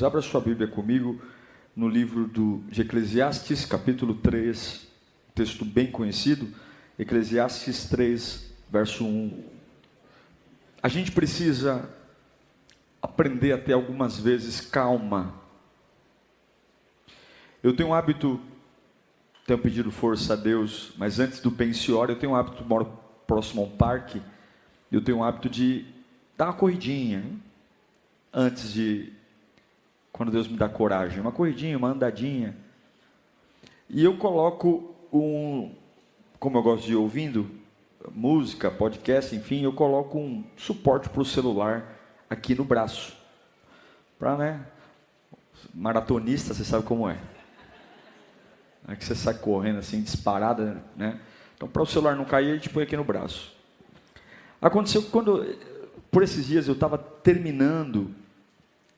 Deus. Abra sua Bíblia comigo no livro de Eclesiastes, capítulo 3, texto bem conhecido, Eclesiastes 3, verso 1. A gente precisa aprender a ter algumas vezes calma. Eu tenho um hábito, tenho pedido força a Deus, mas antes do pense e ore, eu tenho um hábito, moro próximo a um parque, eu tenho um hábito de dar uma corridinha, antes de, quando Deus me dá coragem, uma corridinha, uma andadinha, e eu coloco como eu gosto de ir ouvindo, música, podcast, enfim, eu coloco um suporte para o celular aqui no braço, para, maratonista, você sabe como é que você sai correndo assim, disparada, então para o celular não cair, a gente põe aqui no braço. Aconteceu que por esses dias eu estava terminando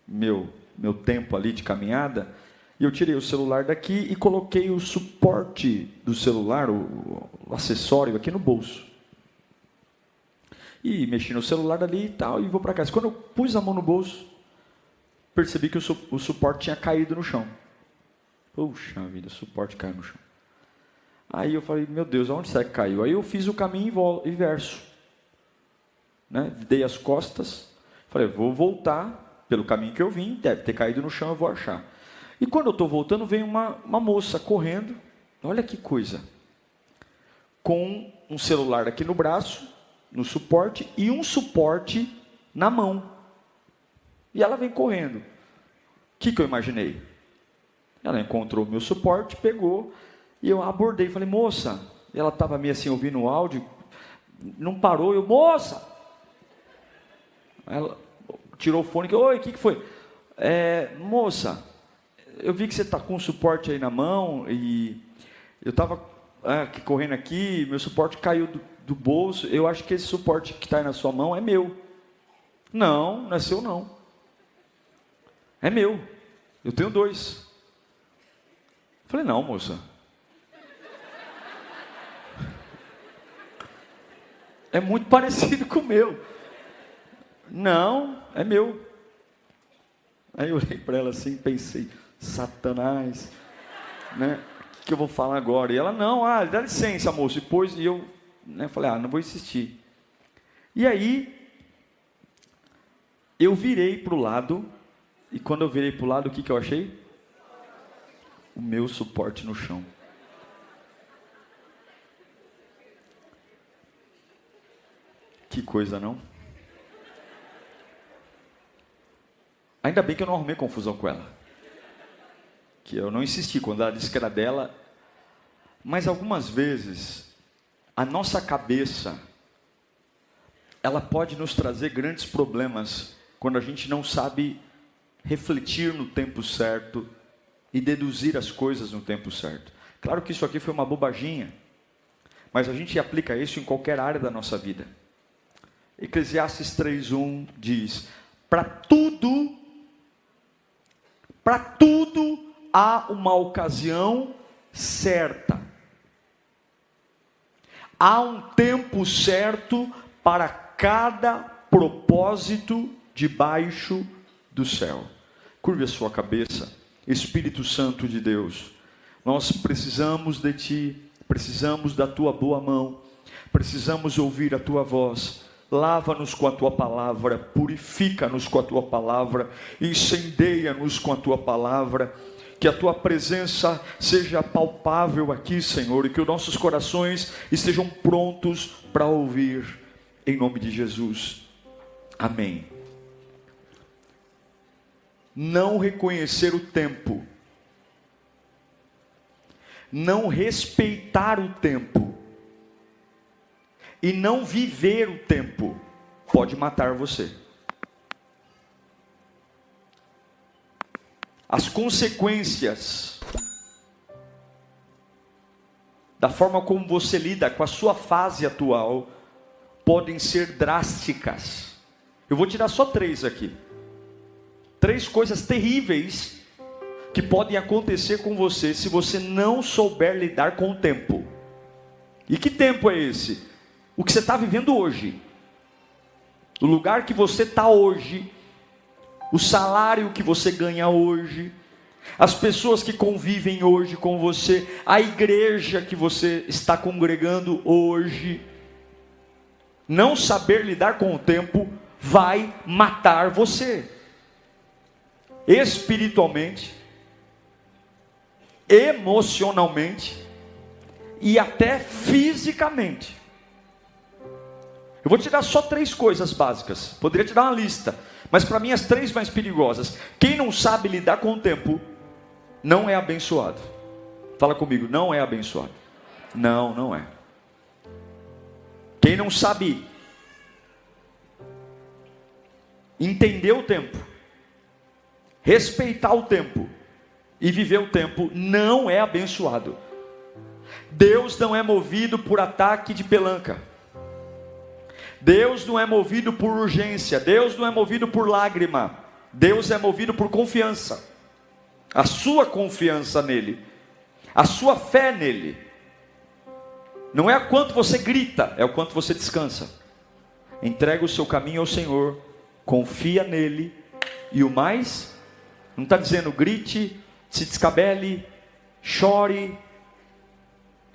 meu tempo ali de caminhada, e eu tirei o celular daqui e coloquei o suporte do celular, o acessório aqui no bolso. E mexi no celular ali e tal, e vou para casa. Quando eu pus a mão no bolso, percebi que o suporte tinha caído no chão. Puxa vida, o suporte caiu no chão. Aí eu falei, meu Deus, aonde será que caiu? Aí eu fiz o caminho inverso. Dei as costas, falei, vou voltar pelo caminho que eu vim, deve ter caído no chão, eu vou achar. E quando eu estou voltando, vem uma moça correndo, olha que coisa, com um celular aqui no braço, no suporte, e um suporte na mão. E ela vem correndo. O que eu imaginei? Ela encontrou o meu suporte, pegou, e eu abordei, falei, moça, e ela estava meio assim, ouvindo o áudio, não parou, moça! Ela tirou o fone, oi, o que foi? Moça, eu vi que você está com o suporte aí na mão, e eu estava correndo aqui, meu suporte caiu do bolso, eu acho que esse suporte que está aí na sua mão é meu. Não é seu não. É meu, eu tenho 2. Falei, não, moça. É muito parecido com o meu. Não, é meu. Aí eu olhei para ela assim, pensei, Satanás, o que eu vou falar agora? E ela, não, dá licença, moço. E eu falei, não vou insistir. E aí, eu virei para o lado, e quando eu virei para o lado, o que eu achei? O meu suporte no chão. Que coisa, não? Ainda bem que eu não arrumei confusão com ela. Que eu não insisti quando ela disse que era dela. Mas algumas vezes, a nossa cabeça, ela pode nos trazer grandes problemas quando a gente não sabe refletir no tempo certo e deduzir as coisas no tempo certo. Claro que isso aqui foi uma bobaginha, mas a gente aplica isso em qualquer área da nossa vida. Eclesiastes 3:1 diz, para tudo há uma ocasião certa. Há um tempo certo para cada propósito debaixo do céu. Curve a sua cabeça. Espírito Santo de Deus, nós precisamos de Ti, precisamos da Tua boa mão, precisamos ouvir a Tua voz. Lava-nos com a Tua palavra, purifica-nos com a Tua palavra, incendeia-nos com a Tua palavra, que a Tua presença seja palpável aqui, Senhor, e que os nossos corações estejam prontos para ouvir, em nome de Jesus, amém. Não reconhecer o tempo, não respeitar o tempo, e não viver o tempo, pode matar você. As consequências da forma como você lida com a sua fase atual podem ser drásticas. Eu vou tirar só 3 aqui. 3 coisas terríveis que podem acontecer com você se você não souber lidar com o tempo. E que tempo é esse? O que você está vivendo hoje. O lugar que você está hoje o salário que você ganha hoje, as pessoas que convivem hoje com você, a igreja que você está congregando hoje. Não saber lidar com o tempo vai matar você, espiritualmente, emocionalmente e até fisicamente. Eu vou te dar só 3 coisas básicas, poderia te dar uma lista, mas para mim as 3 mais perigosas. Quem não sabe lidar com o tempo não é abençoado. Fala comigo, não é abençoado. Não, não é. Quem não sabe entender o tempo, respeitar o tempo e viver o tempo, não é abençoado. Deus não é movido por ataque de pelanca. Deus não é movido por urgência. Deus não é movido por lágrima. Deus é movido por confiança. A sua confiança nele, a sua fé nele, não é o quanto você grita, é o quanto você descansa. Entrega o seu caminho ao Senhor, confia nele, e o mais, não está dizendo grite, se descabele, chore,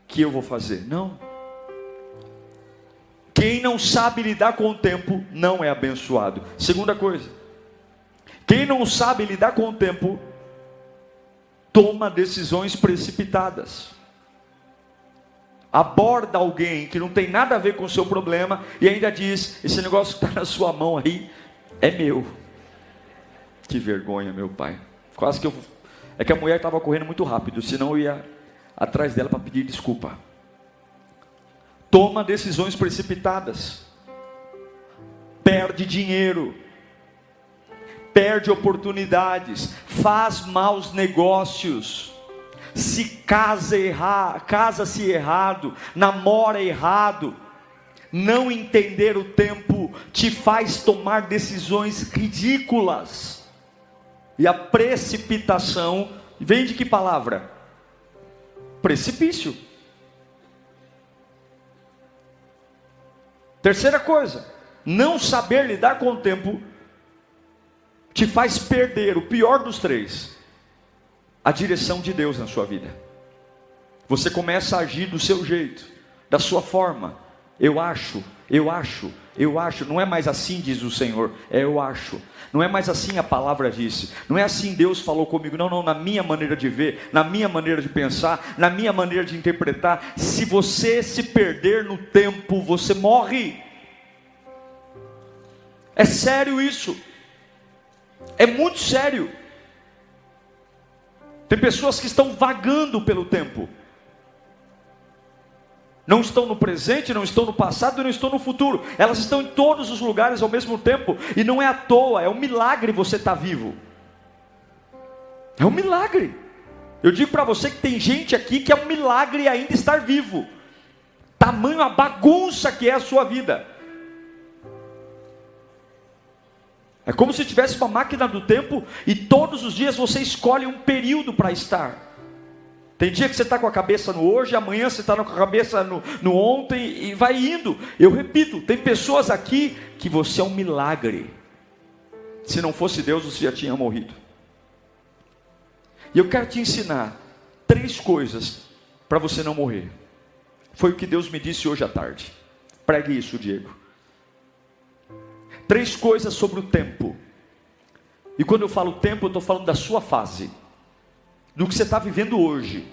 que eu vou fazer. Não. Quem não sabe lidar com o tempo não é abençoado. Segunda coisa, quem não sabe lidar com o tempo toma decisões precipitadas. Aborda alguém que não tem nada a ver com o seu problema e ainda diz: esse negócio que está na sua mão aí é meu. Que vergonha, meu pai. Quase que eu... É que a mulher estava correndo muito rápido, senão eu ia atrás dela para pedir desculpa. Toma decisões precipitadas. Perde dinheiro. Perde oportunidades. Faz maus negócios. Casa-se errado. Namora errado. Não entender o tempo te faz tomar decisões ridículas. E a precipitação vem de que palavra? Precipício. Terceira coisa, não saber lidar com o tempo te faz perder o pior dos 3, a direção de Deus na sua vida. Você começa a agir do seu jeito, da sua forma. Eu acho, não é mais assim, diz o Senhor, eu acho. Não é mais assim, a palavra disse. Não é assim, Deus falou comigo. Não, na minha maneira de ver, na minha maneira de pensar, na minha maneira de interpretar. Se você se perder no tempo, você morre. É sério isso. É muito sério. Tem pessoas que estão vagando pelo tempo. Não estão no presente, não estão no passado e não estão no futuro. Elas estão em todos os lugares ao mesmo tempo. E não é à toa, é um milagre você estar vivo. É um milagre. Eu digo para você que tem gente aqui que é um milagre ainda estar vivo. Tamanho a bagunça que é a sua vida. É como se tivesse uma máquina do tempo e todos os dias você escolhe um período para estar. Tem dia que você está com a cabeça no hoje, amanhã você está com a cabeça no ontem e vai indo. Eu repito, tem pessoas aqui que você é um milagre. Se não fosse Deus, você já tinha morrido. E eu quero te ensinar 3 coisas para você não morrer. Foi o que Deus me disse hoje à tarde. Pregue isso, Diego. 3 coisas sobre o tempo. E quando eu falo tempo, eu estou falando da sua fase. Do que você está vivendo hoje,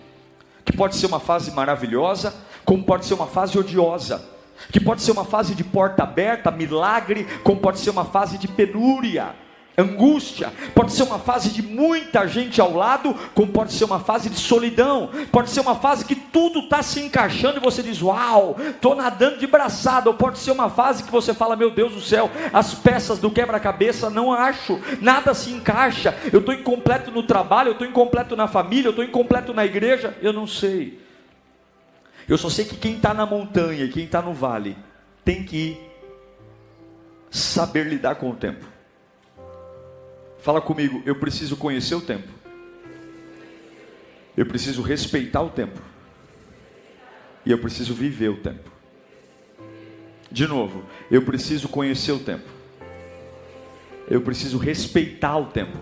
que pode ser uma fase maravilhosa, como pode ser uma fase odiosa, que pode ser uma fase de porta aberta, milagre, como pode ser uma fase de penúria, angústia, pode ser uma fase de muita gente ao lado, como pode ser uma fase de solidão, pode ser uma fase que tudo está se encaixando e você diz, uau, estou nadando de braçada, ou pode ser uma fase que você fala, meu Deus do céu, as peças do quebra-cabeça não acho, nada se encaixa, eu estou incompleto no trabalho, eu estou incompleto na família, eu estou incompleto na igreja, eu não sei. Eu só sei que quem está na montanha e quem está no vale, tem que saber lidar com o tempo. Fala comigo, eu preciso conhecer o tempo. Eu preciso respeitar o tempo. E eu preciso viver o tempo. De novo, eu preciso conhecer o tempo. Eu preciso respeitar o tempo.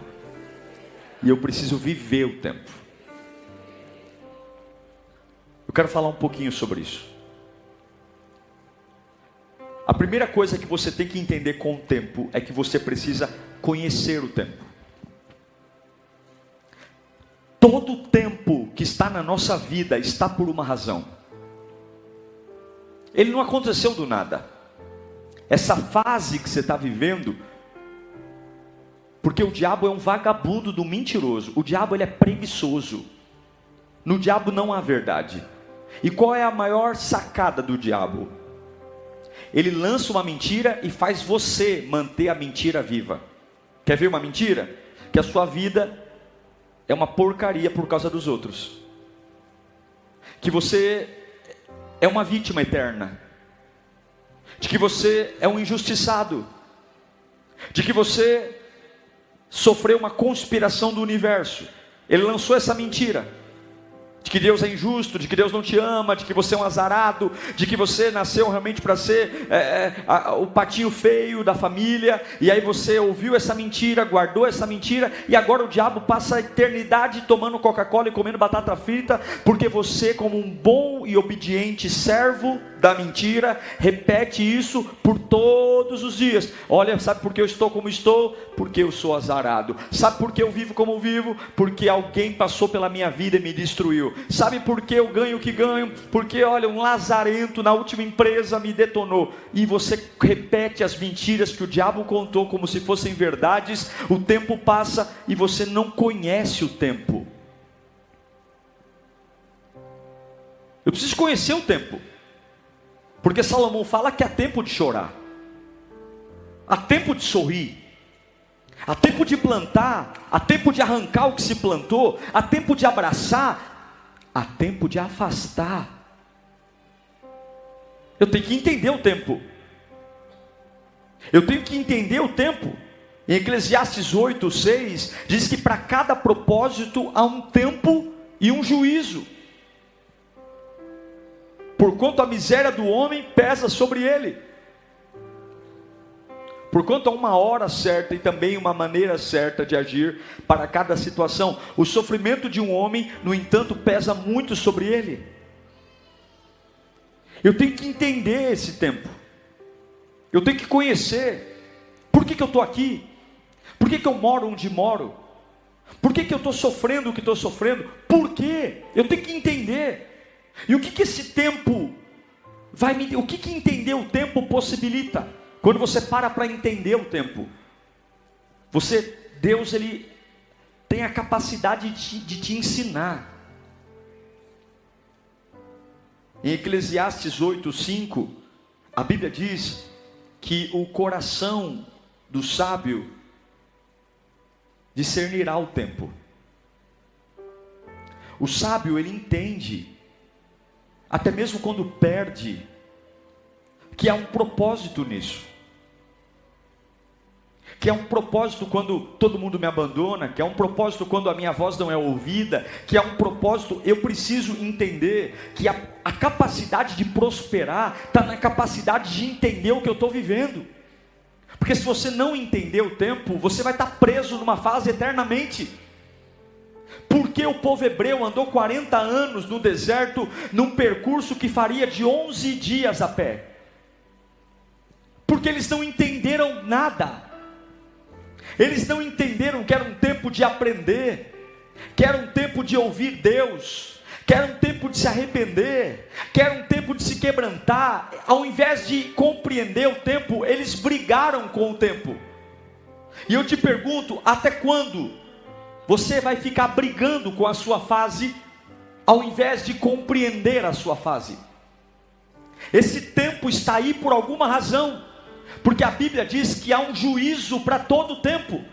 E eu preciso viver o tempo. Eu quero falar um pouquinho sobre isso. A primeira coisa que você tem que entender com o tempo é que você precisa conhecer o tempo. Todo o tempo que está na nossa vida está por uma razão. Ele não aconteceu do nada. Essa fase que você está vivendo, porque o diabo é um vagabundo do mentiroso. O diabo ele é preguiçoso. No diabo não há verdade. E qual é a maior sacada do diabo? Ele lança uma mentira e faz você manter a mentira viva. Quer ver uma mentira? Que a sua vida é uma porcaria por causa dos outros. Que você é uma vítima eterna. De que você é um injustiçado. De que você sofreu uma conspiração do universo. Ele lançou essa mentira. De que Deus é injusto, de que Deus não te ama, de que você é um azarado, de que você nasceu realmente para ser o patinho feio da família, e aí você ouviu essa mentira, guardou essa mentira, e agora o diabo passa a eternidade tomando Coca-Cola e comendo batata frita, porque você, como um bom e obediente servo da mentira, repete isso por todos os dias. Olha, sabe por que eu estou como estou? Porque eu sou azarado. Sabe por que eu vivo como vivo? Porque alguém passou pela minha vida e me destruiu. Sabe por que eu ganho o que ganho? Porque olha, um lazarento na última empresa me detonou. E você repete as mentiras que o diabo contou como se fossem verdades. O tempo passa e você não conhece o tempo. Eu preciso conhecer o tempo. Porque Salomão fala que há tempo de chorar, há tempo de sorrir, há tempo de plantar, há tempo de arrancar o que se plantou, há tempo de abraçar, há tempo de afastar. Eu tenho que entender o tempo. Eu tenho que entender o tempo. Em Eclesiastes 8:6 diz que para cada propósito há um tempo e um juízo. Porquanto a miséria do homem pesa sobre ele. Porquanto há uma hora certa e também uma maneira certa de agir para cada situação. O sofrimento de um homem, no entanto, pesa muito sobre ele. Eu tenho que entender esse tempo. Eu tenho que conhecer. Por que eu estou aqui? Por que eu moro onde moro? Por que eu estou sofrendo o que estou sofrendo? Por quê? Eu tenho que entender. E o que esse tempo vai me... O que entender o tempo possibilita? Quando você para entender o tempo, Deus ele tem a capacidade de te ensinar. Em Eclesiastes 8:5, a Bíblia diz que o coração do sábio discernirá o tempo. O sábio ele entende, até mesmo quando perde, que há um propósito nisso. Que há um propósito quando todo mundo me abandona, que há um propósito quando a minha voz não é ouvida, que há um propósito, eu preciso entender que a capacidade de prosperar está na capacidade de entender o que eu estou vivendo. Porque se você não entender o tempo, você vai estar preso numa fase eternamente. Porque o povo hebreu andou 40 anos no deserto, num percurso que faria de 11 dias a pé? Porque eles não entenderam nada. Eles não entenderam que era um tempo de aprender, que era um tempo de ouvir Deus, que era um tempo de se arrepender, que era um tempo de se quebrantar. Ao invés de compreender o tempo, eles brigaram com o tempo. E eu te pergunto, até quando você vai ficar brigando com a sua fase, ao invés de compreender a sua fase? Esse tempo está aí por alguma razão, porque a Bíblia diz que há um juízo para todo tempo.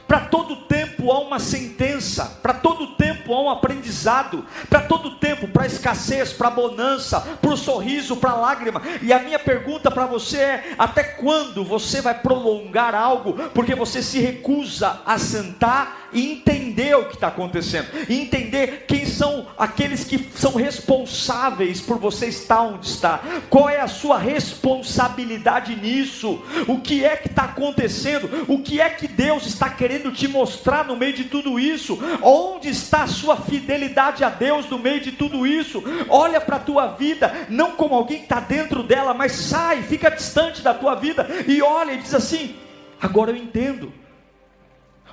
Para todo tempo há uma sentença, para todo tempo há um aprendizado, para todo tempo, para a escassez, para a bonança, para o sorriso, para a lágrima. E a minha pergunta para você é: até quando você vai prolongar algo, porque você se recusa a sentar e entender o que está acontecendo, e entender quem são aqueles que são responsáveis por você estar onde está, qual é a sua responsabilidade nisso, o que é que está acontecendo, o que é que Deus está querendo te mostrar no meio de tudo isso, onde está a sua fidelidade a Deus no meio de tudo isso. Olha para a tua vida, não como alguém que está dentro dela, mas sai, fica distante da tua vida, e olha e diz assim: agora eu entendo,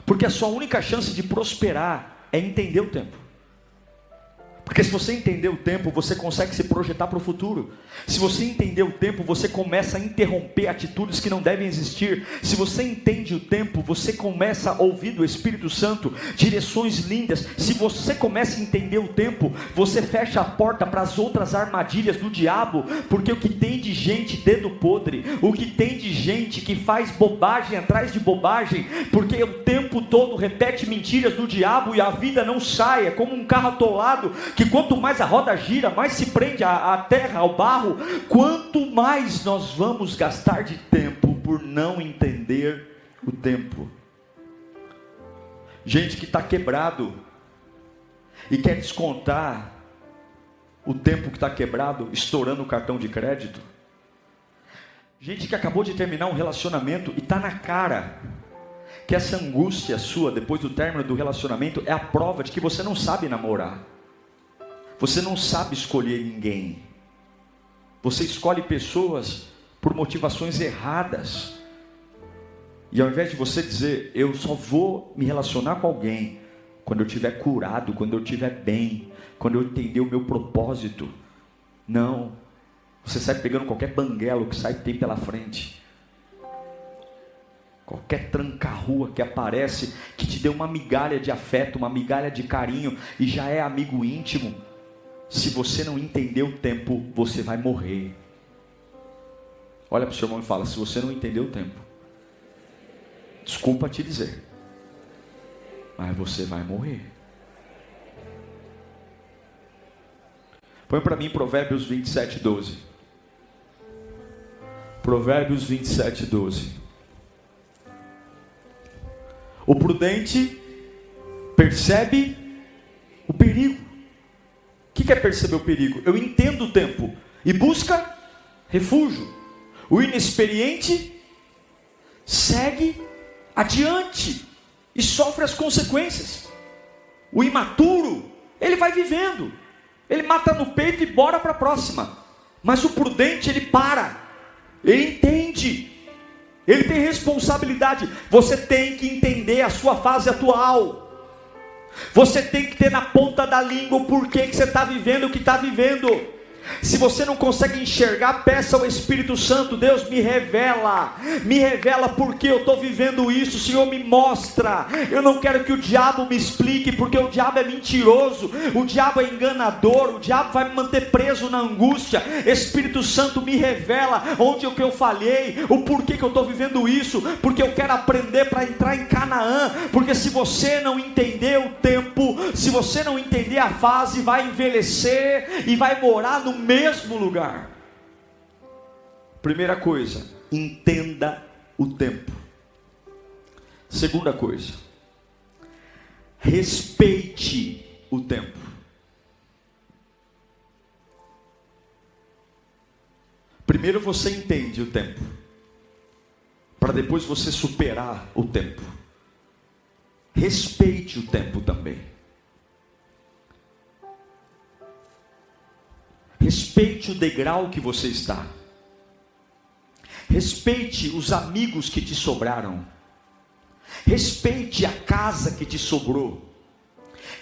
porque a sua única chance de prosperar é entender o tempo. Porque se você entender o tempo, você consegue se projetar para o futuro. Se você entender o tempo, você começa a interromper atitudes que não devem existir. Se você entende o tempo, você começa a ouvir do Espírito Santo direções lindas. Se você começa a entender o tempo, você fecha a porta para as outras armadilhas do diabo. Porque o que tem de gente dedo podre, o que tem de gente que faz bobagem atrás de bobagem, porque o tempo todo repete mentiras do diabo e a vida não sai. É como um carro atolado, que quanto mais a roda gira, mais se prende à terra, ao barro. Quanto mais nós vamos gastar de tempo por não entender o tempo. Gente que está quebrado e quer descontar o tempo que está quebrado, estourando o cartão de crédito. Gente que acabou de terminar um relacionamento e está na cara que essa angústia sua depois do término do relacionamento é a prova de que você não sabe namorar. Você não sabe escolher ninguém. Você escolhe pessoas por motivações erradas. E ao invés de você dizer: eu só vou me relacionar com alguém quando eu estiver curado, quando eu estiver bem, quando eu entender o meu propósito. Não. Você sai pegando qualquer banguelo que sai tem pela frente. Qualquer tranca-rua que aparece, que te dê uma migalha de afeto, uma migalha de carinho, e já é amigo íntimo. Se você não entender o tempo, você vai morrer. Olha para o seu irmão e fala: se você não entender o tempo, desculpa te dizer, mas você vai morrer. Põe para mim Provérbios 27, 12. Provérbios 27, 12. O prudente percebe o perigo. O que é perceber o perigo? Eu entendo o tempo e busca refúgio. O inexperiente segue adiante e sofre as consequências. O imaturo, ele vai vivendo, ele mata no peito e bora para a próxima. Mas o prudente, ele para, ele entende, ele tem responsabilidade. Você tem que entender a sua fase atual. Você tem que ter na ponta da língua o porquê que você está vivendo o que está vivendo. Se você não consegue enxergar, peça ao Espírito Santo: Deus, me revela porque eu estou vivendo isso. Senhor, me mostra. Eu não quero que o diabo me explique, porque o diabo é mentiroso, o diabo é enganador, o diabo vai me manter preso na angústia. Espírito Santo, me revela onde é que eu falhei, o porquê que eu estou vivendo isso, porque eu quero aprender para entrar em Canaã. Porque se você não entender o tempo, se você não entender a fase, vai envelhecer e vai morar no mesmo lugar. Primeira coisa, entenda o tempo. Segunda coisa, respeite o tempo. Primeiro você entende o tempo, para depois você superar o tempo. Respeite o tempo também. Respeite o degrau que você está. Respeite os amigos que te sobraram. Respeite a casa que te sobrou.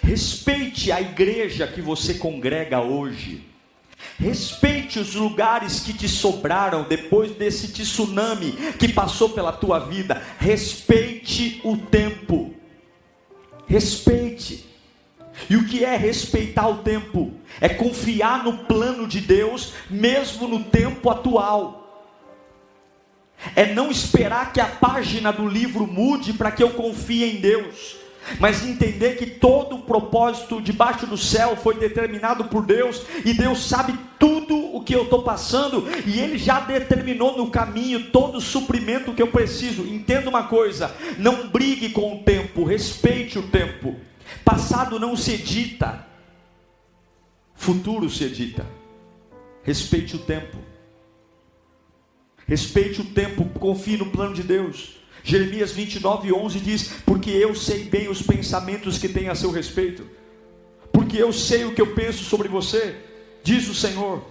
Respeite a igreja que você congrega hoje. Respeite os lugares que te sobraram depois desse tsunami que passou pela tua vida. Respeite o tempo. Respeite. E o que é respeitar o tempo? É confiar no plano de Deus, mesmo no tempo atual. É não esperar que a página do livro mude para que eu confie em Deus, mas entender que todo o propósito debaixo do céu foi determinado por Deus, e Deus sabe tudo o que eu estou passando, e Ele já determinou no caminho todo o suprimento que eu preciso. Entenda uma coisa: não brigue com o tempo, respeite o tempo. Passado não se edita, futuro se edita. Respeite o tempo. Respeite o tempo, confie no plano de Deus. Jeremias 29:11 diz: porque eu sei bem os pensamentos que tenho a seu respeito, porque eu sei o que eu penso sobre você, diz o Senhor,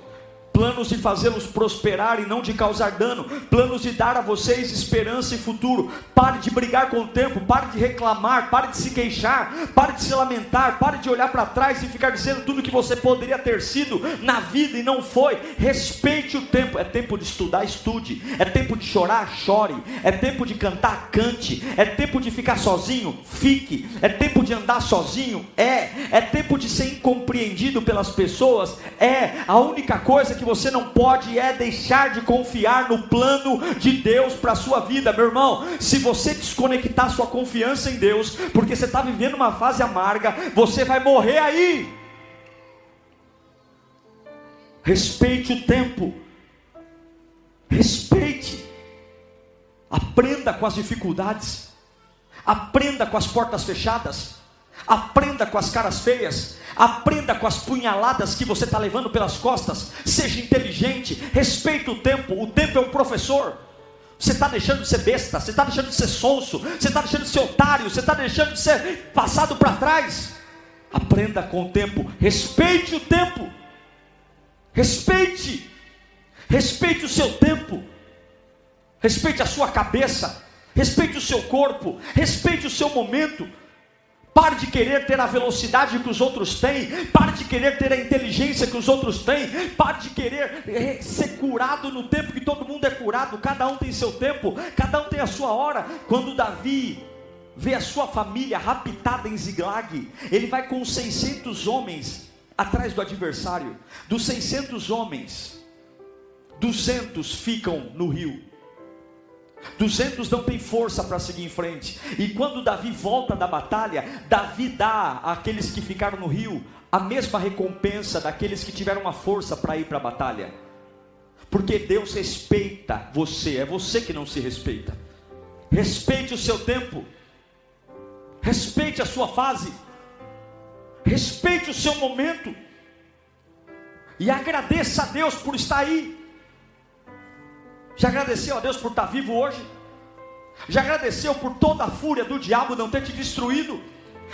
planos de fazê-los prosperar e não de causar dano, planos de dar a vocês esperança e futuro. Pare de brigar com o tempo, pare de reclamar, pare de se queixar, pare de se lamentar, pare de olhar para trás e ficar dizendo tudo que você poderia ter sido na vida e não foi. Respeite o tempo. É tempo de estudar, estude. É tempo de chorar, chore. É tempo de cantar, cante. É tempo de ficar sozinho, fique. É tempo de andar sozinho, é tempo de ser incompreendido pelas pessoas, a única coisa que você não pode é deixar de confiar no plano de Deus para a sua vida. Meu irmão, se você desconectar sua confiança em Deus, porque você está vivendo uma fase amarga, você vai morrer aí. Respeite o tempo, respeite, aprenda com as dificuldades, aprenda com as portas fechadas, aprenda com as caras feias, aprenda com as punhaladas que você está levando pelas costas. Seja inteligente, respeite o tempo é um professor. Você está deixando de ser besta, você está deixando de ser sonso, você está deixando de ser otário, você está deixando de ser passado para trás. Aprenda com o tempo, respeite o tempo, respeite o seu tempo, respeite a sua cabeça, respeite o seu corpo, respeite o seu momento. Pare de querer ter a velocidade que os outros têm, pare de querer ter a inteligência que os outros têm, pare de querer ser curado no tempo que todo mundo é curado. Cada um tem seu tempo, cada um tem a sua hora. Quando Davi vê a sua família raptada em Ziglag, ele vai com 600 homens atrás do adversário. Dos 600 homens, 200 ficam no rio, 200 não tem força para seguir em frente. E quando Davi volta da batalha, Davi dá àqueles que ficaram no rio a mesma recompensa daqueles que tiveram a força para ir para a batalha. Porque Deus respeita você, é você que não se respeita. Respeite o seu tempo, respeite a sua fase, respeite o seu momento, e agradeça a Deus por estar aí. Já agradeceu a Deus por estar vivo hoje? Já agradeceu por toda a fúria do diabo não ter te destruído?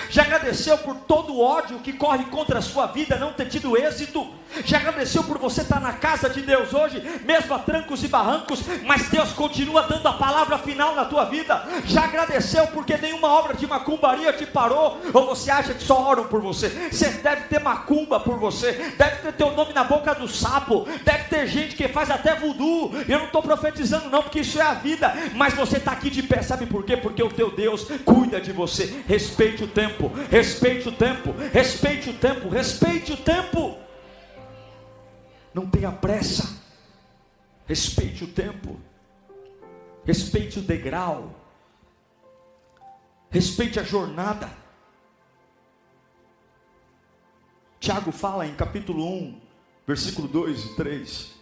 Já agradeceu por todo o ódio que corre contra a sua vida não ter tido êxito? Já agradeceu por você estar na casa de Deus hoje, mesmo a trancos e barrancos, mas Deus continua dando a palavra final na tua vida? Já agradeceu porque nenhuma obra de macumbaria te parou? Ou você acha que só oram por você? Você deve ter macumba por você, deve ter teu nome na boca do sapo, deve ter gente que faz até voodoo. Eu não estou profetizando não, porque isso é a vida, mas você está aqui de pé, sabe por quê? Porque o teu Deus cuida de você. Respeite o tempo, respeite o tempo, respeite o tempo, respeite o tempo. Não tenha pressa, respeite o tempo, respeite o degrau, respeite a jornada. Tiago fala em capítulo 1, versículo 2 e 3,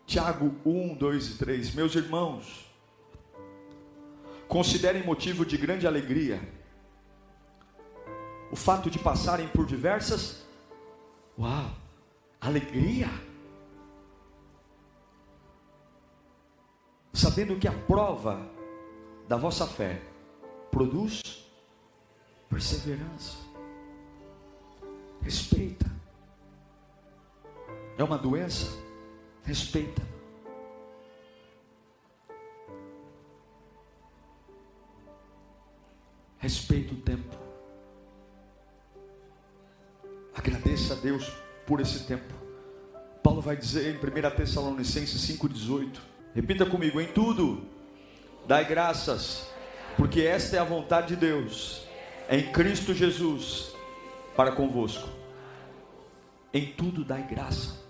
Tiago 1, 2 e 3, meus irmãos, considerem motivo de grande alegria o fato de passarem por diversas, alegria, sabendo que a prova da vossa fé produz perseverança. Respeita. É uma doença? Respeita. Respeita o tempo. Agradeça a Deus por esse tempo. Paulo vai dizer em 1 Tessalonicenses 5,18, repita comigo: em tudo dai graças, porque esta é a vontade de Deus em Cristo Jesus para convosco. Em tudo dai graça.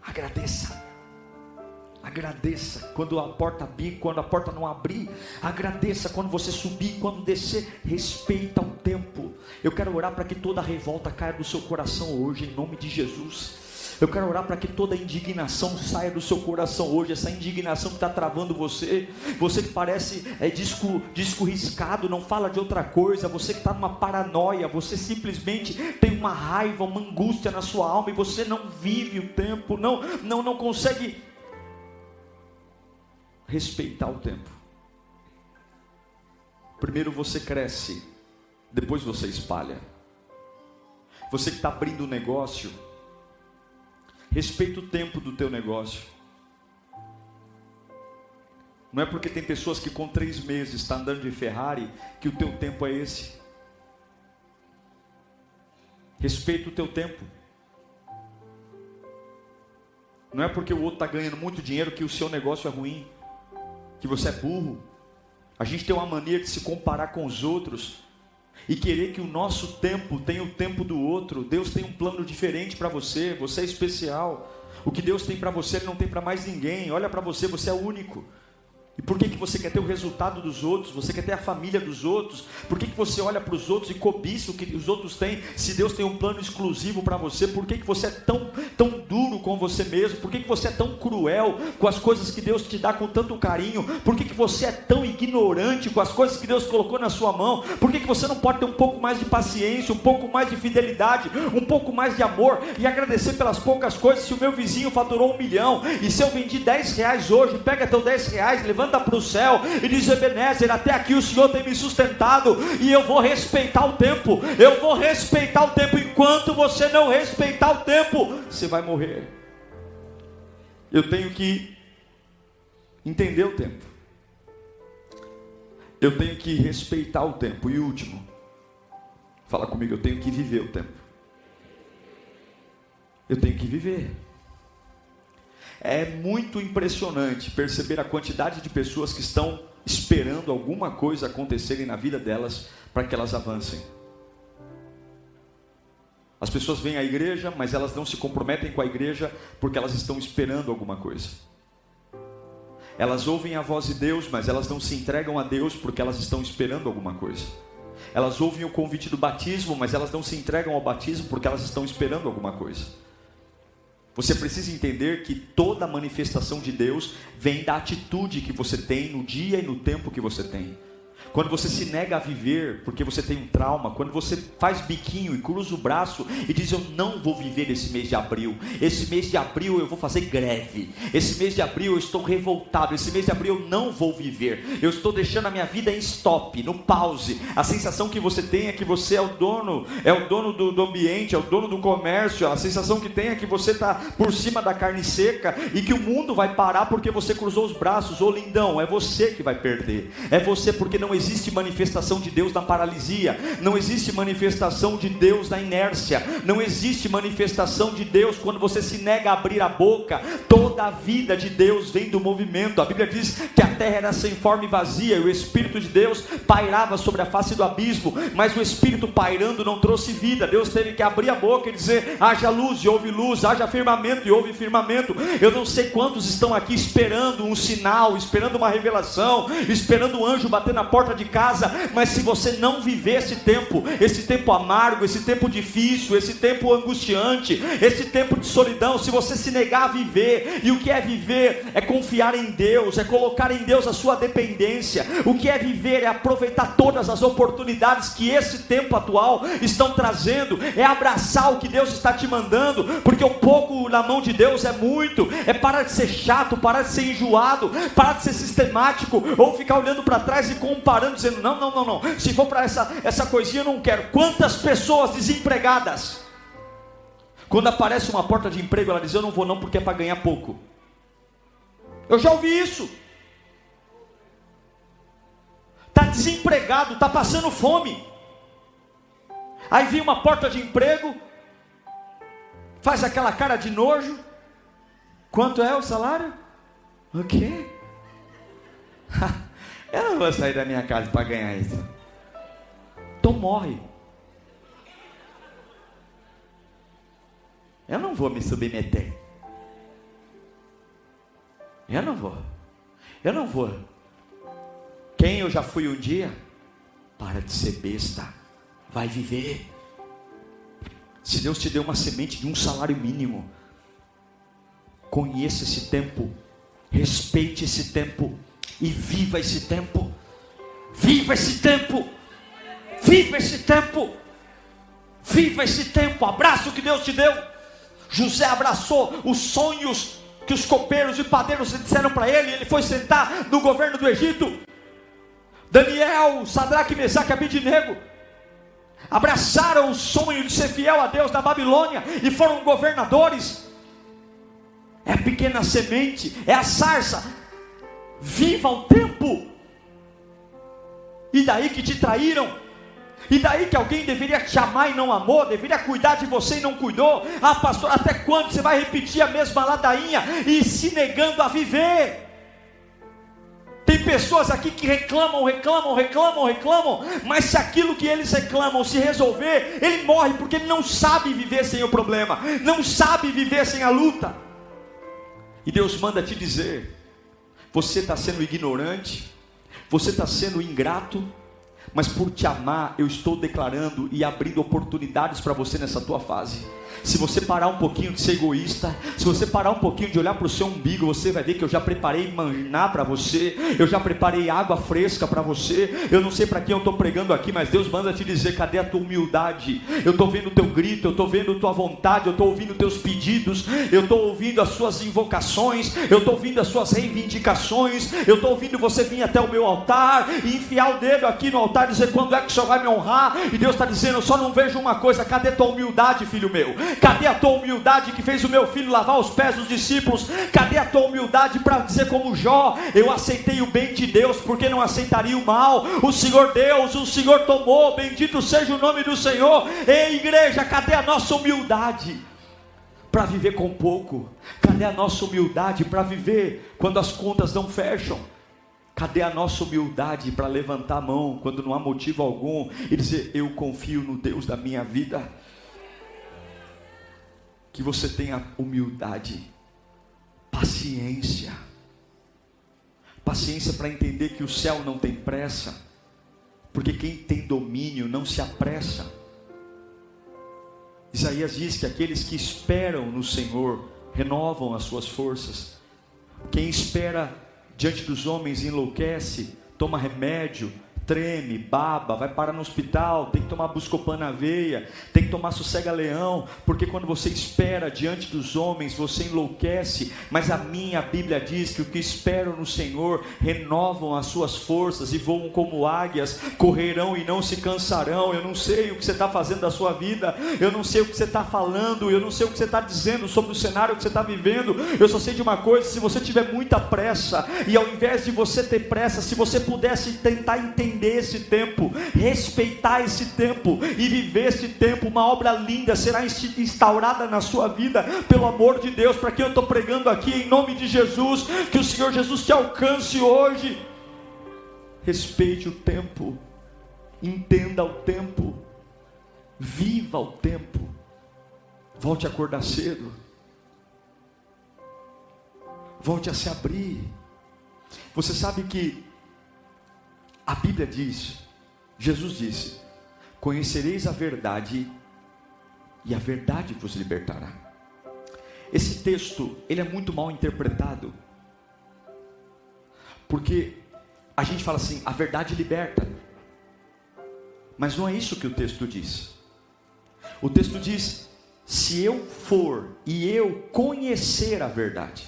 Agradeça. Agradeça quando a porta abrir, quando a porta não abrir. Agradeça quando você subir, quando descer. Respeita o tempo. Eu quero orar para que toda a revolta caia do seu coração hoje, em nome de Jesus. Eu quero orar para que toda indignação saia do seu coração hoje. Essa indignação que está travando você que parece disco riscado, não fala de outra coisa, você que está numa paranoia, você simplesmente tem uma raiva, uma angústia na sua alma, e você não vive o tempo, não consegue respeitar o tempo. Primeiro você cresce, depois você espalha. Você que está abrindo um negócio, respeita o tempo do teu negócio. Não é porque tem pessoas que com 3 meses estão andando de Ferrari que o teu tempo é esse. Respeita o teu tempo. Não é porque o outro está ganhando muito dinheiro que o seu negócio é ruim, que você é burro. A gente tem uma mania de se comparar com os outros e querer que o nosso tempo tenha o tempo do outro. Deus tem um plano diferente para você, você é especial. O que Deus tem para você, Ele não tem para mais ninguém. Olha para você, você é único. E por que você quer ter o resultado dos outros? Você quer ter a família dos outros? Por que você olha para os outros e cobiça o que os outros têm? Se Deus tem um plano exclusivo para você, por que você é tão duro com você mesmo? Por que você é tão cruel com as coisas que Deus te dá com tanto carinho? Por que você é tão ignorante com as coisas que Deus colocou na sua mão? Por que você não pode ter um pouco mais de paciência, um pouco mais de fidelidade, um pouco mais de amor e agradecer pelas poucas coisas? Se o meu vizinho faturou 1 milhão e se eu vendi 10 reais hoje, pega teu 10 reais, levanta para o céu e diz: Ebenezer, até aqui o Senhor tem me sustentado e eu vou respeitar o tempo. Eu vou respeitar o tempo. Enquanto você não respeitar o tempo, você vai morrer. Eu tenho que entender o tempo. Eu tenho que respeitar o tempo. E último, fala comigo, eu tenho que viver o tempo. Eu tenho que viver. É muito impressionante perceber a quantidade de pessoas que estão esperando alguma coisa acontecerem na vida delas para que elas avancem. As pessoas vêm à igreja, mas elas não se comprometem com a igreja porque elas estão esperando alguma coisa. Elas ouvem a voz de Deus, mas elas não se entregam a Deus porque elas estão esperando alguma coisa. Elas ouvem o convite do batismo, mas elas não se entregam ao batismo porque elas estão esperando alguma coisa. Você precisa entender que toda manifestação de Deus vem da atitude que você tem no dia e no tempo que você tem. Quando você se nega a viver porque você tem um trauma, quando você faz biquinho e cruza o braço e diz: eu não vou viver esse mês de abril, esse mês de abril eu vou fazer greve, esse mês de abril eu estou revoltado, esse mês de abril eu não vou viver, eu estou deixando a minha vida em stop, no pause. A sensação que você tem é que você é o dono do ambiente, é o dono do comércio. A sensação que tem é que você está por cima da carne seca e que o mundo vai parar porque você cruzou os braços. Ô lindão, é você que vai perder, é você, porque não existe manifestação de Deus na paralisia, não existe manifestação de Deus na inércia, não existe manifestação de Deus quando você se nega a abrir a boca. Toda a vida de Deus vem do movimento. A Bíblia diz que a terra era sem forma e vazia e o Espírito de Deus pairava sobre a face do abismo, mas o Espírito pairando não trouxe vida. Deus teve que abrir a boca e dizer: haja luz e houve luz, haja firmamento e houve firmamento. Eu não sei quantos estão aqui esperando um sinal, esperando uma revelação, esperando um anjo bater na porta de casa, mas se você não viver esse tempo amargo, esse tempo difícil, esse tempo angustiante, esse tempo de solidão, se você se negar a viver, e o que é viver? É confiar em Deus, é colocar em Deus a sua dependência. O que é viver? É aproveitar todas as oportunidades que esse tempo atual estão trazendo, é abraçar o que Deus está te mandando, porque o pouco na mão de Deus é muito. É parar de ser chato, parar de ser enjoado, parar de ser sistemático, ou ficar olhando para trás e comparando, dizendo: não, se for para essa coisinha eu não quero. Quantas pessoas desempregadas, quando aparece uma porta de emprego, ela diz: eu não vou não porque é para ganhar pouco. Eu já ouvi isso. Está desempregado, está passando fome, aí vem uma porta de emprego, faz aquela cara de nojo. Quanto é o salário? O quê? Eu não vou sair da minha casa para ganhar isso. Então morre. Eu não vou me submeter. Eu não vou. Quem eu já fui um dia? Para de ser besta. Vai viver. Se Deus te deu uma semente de um salário mínimo, Conheça esse tempo, respeite esse tempo e viva esse tempo. Viva esse tempo, viva esse tempo, viva esse tempo. Abraça o que Deus te deu. José abraçou os sonhos que os copeiros e padeiros disseram para ele. Ele foi sentar no governo do Egito. Daniel, Sadraque, Mesaque e Abednego abraçaram o sonho de ser fiel a Deus na Babilônia e foram governadores. É a pequena semente, é a sarça. Viva o tempo. E daí que te traíram? E daí que alguém deveria te amar e não amou, deveria cuidar de você e não cuidou? Ah, pastor, até quando você vai repetir a mesma ladainha e se negando a viver? Tem pessoas aqui que reclamam, mas se aquilo que eles reclamam se resolver, ele morre, porque ele não sabe viver sem o problema, não sabe viver sem a luta. E Deus manda te dizer: você está sendo ignorante, você está sendo ingrato, mas por te amar, eu estou declarando e abrindo oportunidades para você nessa tua fase. Se você parar um pouquinho de ser egoísta, se você parar um pouquinho de olhar para o seu umbigo, você vai ver que eu já preparei maná para você, eu já preparei água fresca para você. Eu não sei para quem eu estou pregando aqui, mas Deus manda te dizer: cadê a tua humildade? Eu estou vendo o teu grito, eu estou vendo a tua vontade, eu estou ouvindo os teus pedidos, eu estou ouvindo as suas invocações, eu estou ouvindo as suas reivindicações, eu estou ouvindo você vir até o meu altar e enfiar o dedo aqui no altar e dizer: quando é que o Senhor vai me honrar? E Deus está dizendo: eu só não vejo uma coisa, cadê a tua humildade, filho meu? Cadê a tua humildade que fez o meu filho lavar os pés dos discípulos? Cadê a tua humildade para dizer como Jó: eu aceitei o bem de Deus, porque não aceitaria o mal? O Senhor Deus, o Senhor tomou, bendito seja o nome do Senhor. Ei, igreja, cadê a nossa humildade para viver com pouco? Cadê a nossa humildade para viver quando as contas não fecham? Cadê a nossa humildade para levantar a mão quando não há motivo algum e dizer: eu confio no Deus da minha vida? Que você tenha humildade, paciência para entender que o céu não tem pressa, porque quem tem domínio não se apressa. Isaías diz que aqueles que esperam no Senhor renovam as suas forças. Quem espera diante dos homens enlouquece, toma remédio, treme, baba, vai parar no hospital, tem que tomar Buscopan na veia, tem que tomar Sossega-Leão, porque quando você espera diante dos homens, você enlouquece. Mas a Bíblia diz que o que esperam no Senhor renovam as suas forças e voam como águias, correrão e não se cansarão. Eu não sei o que você está fazendo da sua vida, eu não sei o que você está falando, eu não sei o que você está dizendo sobre o cenário que você está vivendo. Eu só sei de uma coisa: se você tiver muita pressa, e ao invés de você ter pressa, se você pudesse tentar entender esse tempo, respeitar esse tempo e viver esse tempo, uma obra linda será instaurada na sua vida, pelo amor de Deus. Para quem eu estou pregando aqui, em nome de Jesus, que o Senhor Jesus te alcance hoje. Respeite o tempo, entenda o tempo, viva o tempo, volte a acordar cedo, volte a se abrir. Você sabe que a Bíblia diz, Jesus disse: conhecereis a verdade e a verdade vos libertará. Esse texto, ele é muito mal interpretado, porque a gente fala assim: a verdade liberta, mas não é isso que o texto diz. O texto diz: se eu for e eu conhecer a verdade,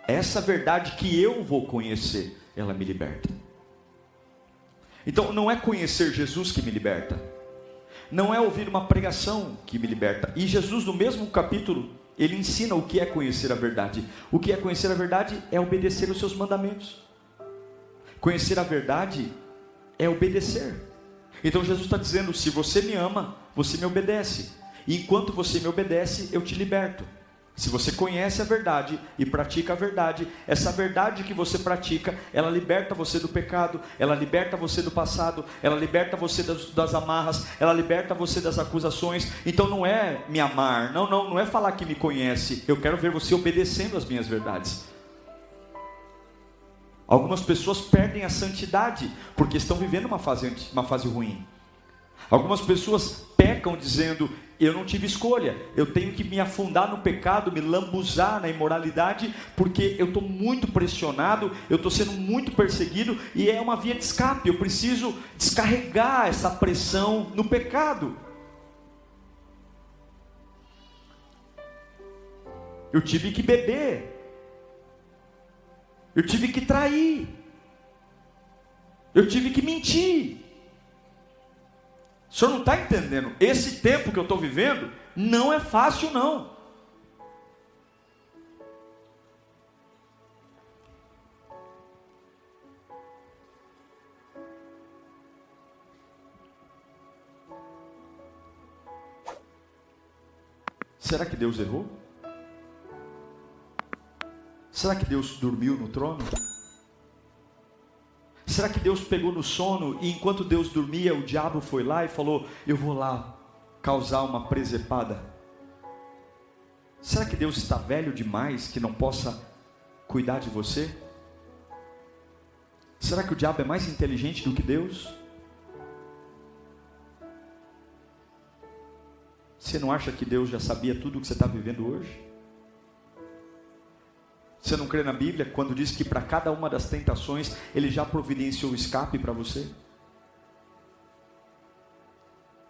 essa verdade que eu vou conhecer, ela me liberta. Então não é conhecer Jesus que me liberta, não é ouvir uma pregação que me liberta. E Jesus, no mesmo capítulo, ele ensina o que é conhecer a verdade. O que é conhecer a verdade? É obedecer os seus mandamentos. Conhecer a verdade é obedecer. Então Jesus está dizendo: se você me ama, você me obedece, e enquanto você me obedece, eu te liberto. Se você conhece a verdade e pratica a verdade, essa verdade que você pratica, ela liberta você do pecado, ela liberta você do passado, ela liberta você das amarras, ela liberta você das acusações. Então não é me amar, não é falar que me conhece, eu quero ver você obedecendo as minhas verdades. Algumas pessoas perdem a santidade porque estão vivendo uma fase ruim. Algumas pessoas pecam dizendo: eu não tive escolha, eu tenho que me afundar no pecado, me lambuzar na imoralidade, porque eu estou muito pressionado, eu estou sendo muito perseguido, e é uma via de escape, eu preciso descarregar essa pressão no pecado. Eu tive que beber, eu tive que trair, eu tive que mentir. O senhor não está entendendo? Esse tempo que eu estou vivendo não é fácil, não. Será que Deus errou? Será que Deus dormiu no trono? Será que Deus pegou no sono e enquanto Deus dormia, o diabo foi lá e falou: eu vou lá causar uma presepada? Será que Deus está velho demais que não possa cuidar de você? Será que o diabo é mais inteligente do que Deus? Você não acha que Deus já sabia tudo o que você está vivendo hoje? Você não crê na Bíblia quando diz que para cada uma das tentações Ele já providenciou o escape para você?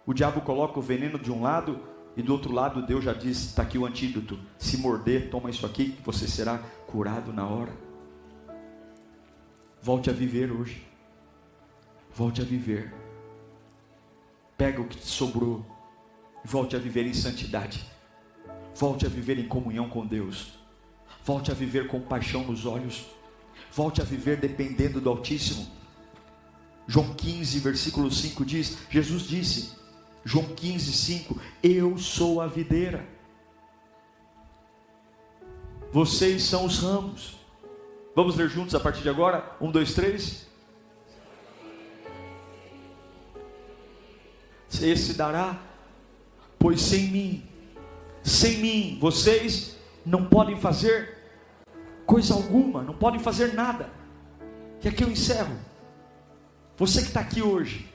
O diabo coloca o veneno de um lado e do outro lado Deus já diz: está aqui o antídoto, se morder, toma isso aqui que você será curado na hora. Volte a viver hoje, volte a viver, pega o que te sobrou, volte a viver em santidade, volte a viver em comunhão com Deus. Volte a viver com paixão nos olhos. Volte a viver dependendo do Altíssimo. João 15, versículo 5 diz, Jesus disse, João 15, 5, eu sou a videira. Vocês são os ramos. Vamos ler juntos a partir de agora? 1, 2, 3. Esse dará, pois sem mim, vocês não podem fazer coisa alguma, não podem fazer nada. E aqui eu encerro. Você que está aqui hoje,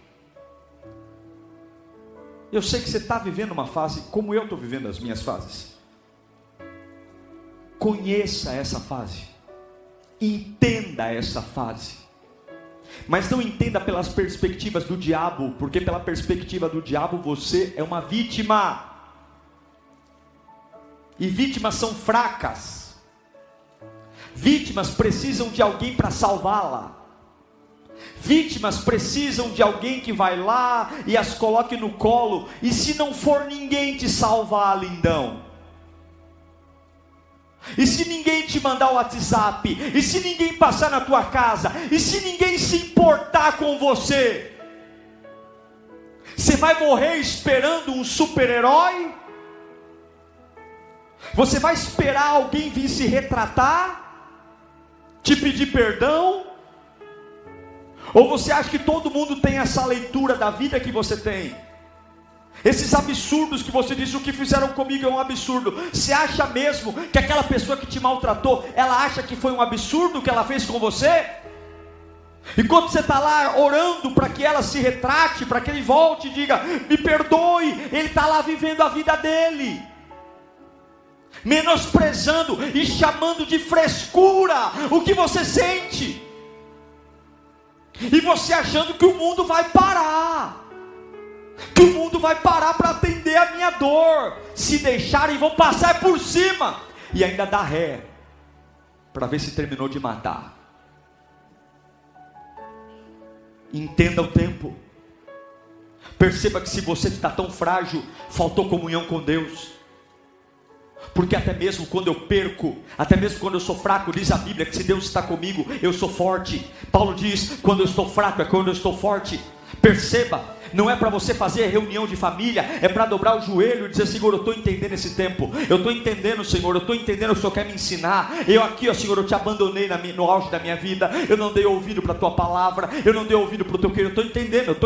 eu sei que você está vivendo uma fase como eu estou vivendo as minhas fases. Conheça essa fase, entenda essa fase, mas não entenda pelas perspectivas do diabo, porque pela perspectiva do diabo você é uma vítima. E vítimas são fracas. Vítimas precisam de alguém para salvá-la. Vítimas precisam de alguém que vai lá e as coloque no colo. E se não for ninguém te salvar, lindão? E se ninguém te mandar o WhatsApp? E se ninguém passar na tua casa? E se ninguém se importar com você? Você vai morrer esperando um super-herói? Você vai esperar alguém vir se retratar? Te pedir perdão? Ou você acha que todo mundo tem essa leitura da vida que você tem? Esses absurdos que você diz, o que fizeram comigo é um absurdo. Você acha mesmo que aquela pessoa que te maltratou, ela acha que foi um absurdo o que ela fez com você? E quando você está lá orando para que ela se retrate, para que ele volte e diga, me perdoe, ele está lá vivendo a vida dele, menosprezando e chamando de frescura o que você sente, e você achando que o mundo vai parar, que o mundo vai parar para atender a minha dor. Se deixarem, vão passar por cima e ainda dá ré para ver se terminou de matar. Entenda o tempo. Perceba que se você está tão frágil, faltou comunhão com Deus. Porque até mesmo quando eu perco, até mesmo quando eu sou fraco, diz a Bíblia que se Deus está comigo, eu sou forte. Paulo diz, quando eu estou fraco é quando eu estou forte. Perceba, não é para você fazer reunião de família, é para dobrar o joelho e dizer, Senhor, eu estou entendendo esse tempo, eu estou entendendo, Senhor, eu estou entendendo o que o Senhor quer me ensinar. Eu aqui, ó Senhor, eu te abandonei no auge da minha vida, eu não dei ouvido para a tua palavra, eu não dei ouvido para o teu querer, eu estou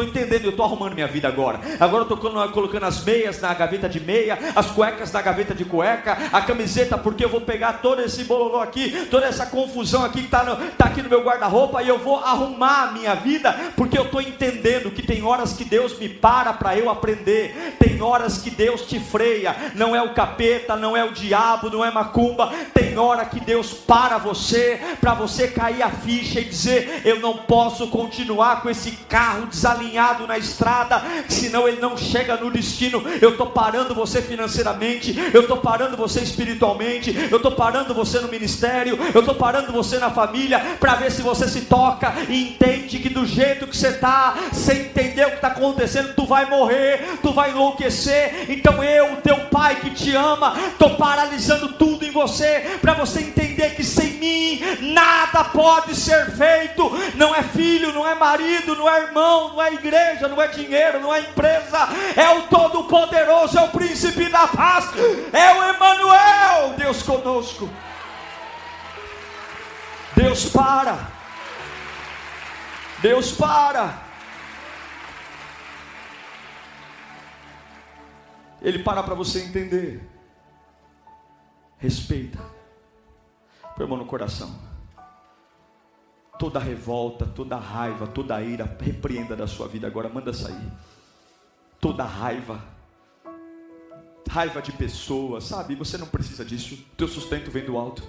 entendendo, eu estou arrumando minha vida agora eu estou colocando as meias na gaveta de meia, as cuecas na gaveta de cueca, a camiseta, porque eu vou pegar todo esse bololô aqui, toda essa confusão aqui que está aqui no meu guarda-roupa, e eu vou arrumar a minha vida, porque eu estou entendendo que tem Tem horas que Deus me para eu aprender. Tem horas que Deus te freia. Não é o capeta, não é o diabo, não é macumba. Tem hora que Deus para você, para você cair a ficha e dizer: eu não posso continuar com esse carro desalinhado na estrada, senão ele não chega no destino. Eu estou parando você financeiramente, eu estou parando você espiritualmente, eu estou parando você no ministério, eu estou parando você na família, para ver se você se toca e entende que do jeito que você está, sem entender o que está acontecendo, tu vai morrer, tu vai enlouquecer. Então eu, teu pai que te ama, estou paralisando tudo em você, para você entender que sem mim nada pode ser feito. Não é filho, não é marido, não é irmão, não é igreja, não é dinheiro, não é empresa, é o Todo-Poderoso, é o Príncipe da Paz, é o Emanuel, Deus conosco. Deus para. Deus para. Ele para você entender. Respeita. Põe a mão no coração. Toda revolta, toda raiva, toda ira, repreenda da sua vida agora, manda sair. Toda raiva de pessoas, sabe? Você não precisa disso. Teu sustento vem do alto.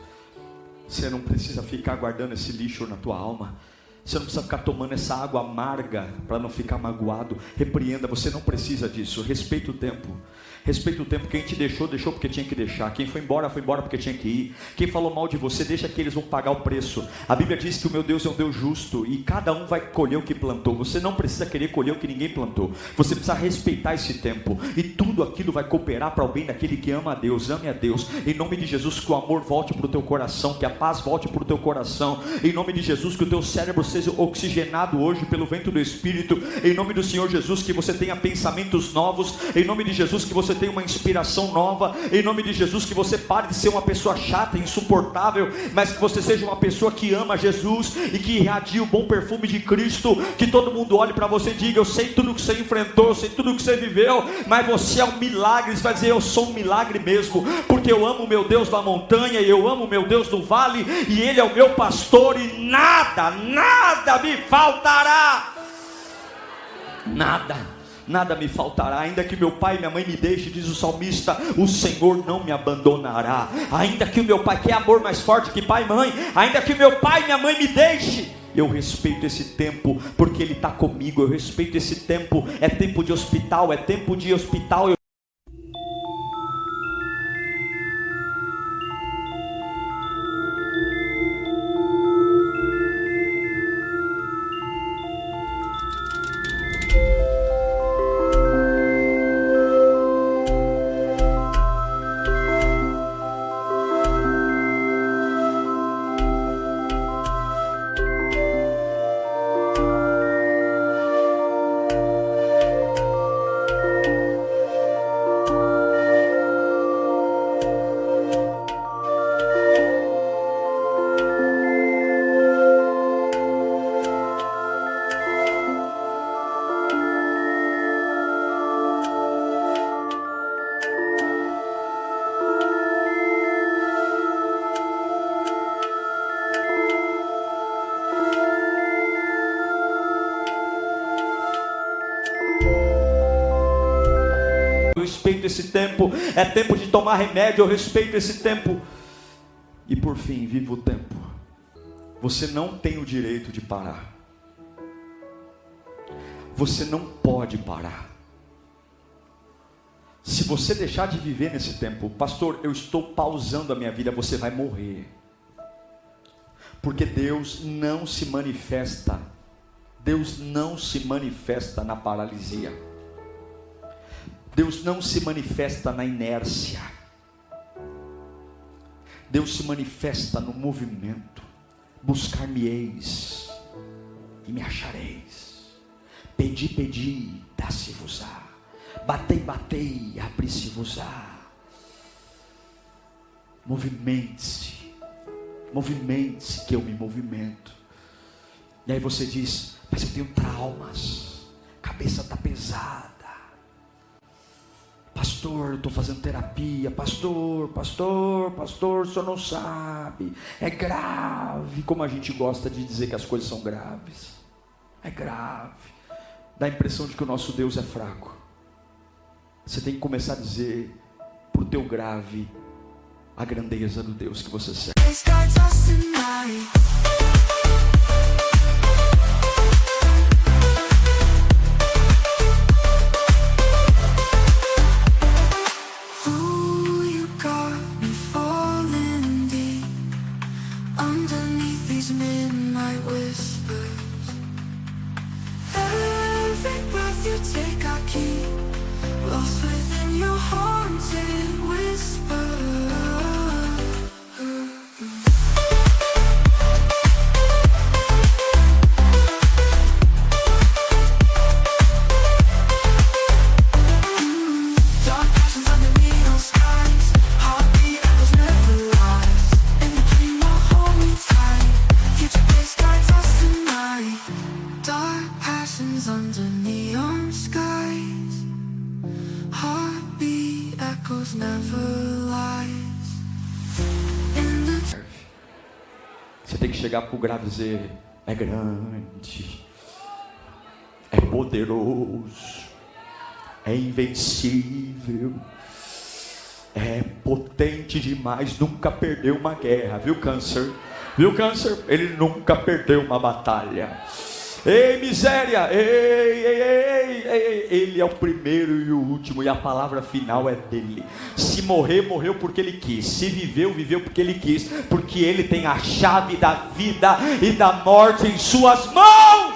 Você não precisa ficar guardando esse lixo na tua alma. Você não precisa ficar tomando essa água amarga para não ficar magoado. Repreenda, você não precisa disso. Respeita o tempo. Respeita o tempo. Quem te deixou, deixou porque tinha que deixar. Quem foi embora porque tinha que ir. Quem falou mal de você, deixa que eles vão pagar o preço. A Bíblia diz que o meu Deus é um Deus justo e cada um vai colher o que plantou. Você não precisa querer colher o que ninguém plantou. Você precisa respeitar esse tempo. E tudo aquilo vai cooperar para o bem daquele que ama a Deus. Ame a Deus. Em nome de Jesus, que o amor volte para o teu coração. Que a paz volte para o teu coração. Em nome de Jesus, que o teu cérebro seja oxigenado hoje pelo vento do Espírito. Em nome do Senhor Jesus, que você tenha pensamentos novos. Em nome de Jesus, que você tenha uma inspiração nova. Em nome de Jesus, que você pare de ser uma pessoa chata, insuportável, mas que você seja uma pessoa que ama Jesus e que irradie o bom perfume de Cristo. Que todo mundo olhe para você e diga: eu sei tudo que você enfrentou, eu sei tudo que você viveu, mas você é um milagre. Você vai dizer: eu sou um milagre mesmo, porque eu amo o meu Deus da montanha, e eu amo o meu Deus do vale, e Ele é o meu pastor, e nada me faltará. Nada me faltará. Ainda que meu pai e minha mãe me deixem, diz o salmista, o Senhor não me abandonará. Ainda que o meu pai, que é amor mais forte que pai e mãe, ainda que meu pai e minha mãe me deixem, eu respeito esse tempo, porque Ele está comigo. Eu respeito esse tempo. É tempo de hospital, é tempo de hospital. Respeito esse tempo. É tempo de tomar remédio. Eu respeito esse tempo. E por fim, viva o tempo. Você não tem o direito de parar. Você não pode parar. Se você deixar de viver nesse tempo: pastor, eu estou pausando a minha vida, você vai morrer. Porque Deus não se manifesta. Deus não se manifesta na paralisia. Deus não se manifesta na inércia. Deus se manifesta no movimento. Buscar-me-eis e me achareis. Pedi, pedi, dá-se-vos-á. Batei, batei, abri-se-vos-á. Movimente-se. Movimente-se, que eu me movimento. E aí você diz: mas eu tenho traumas. A cabeça está pesada. Pastor, eu estou fazendo terapia. Pastor, o senhor não sabe. É grave. Como a gente gosta de dizer que as coisas são graves. É grave. dá a impressão de que o nosso Deus é fraco. Você tem que começar a dizer pro teu grave a grandeza do Deus que você serve. Você tem que chegar para o grave e dizer: é grande, é poderoso, é invencível, é potente demais, nunca perdeu uma guerra, viu, câncer? Viu, câncer? Ele nunca perdeu uma batalha. Ei, miséria, ele é o primeiro e o último, e a palavra final é dele. Se morrer, morreu porque ele quis. Se viveu, viveu porque ele quis, porque ele tem a chave da vida e da morte em suas mãos.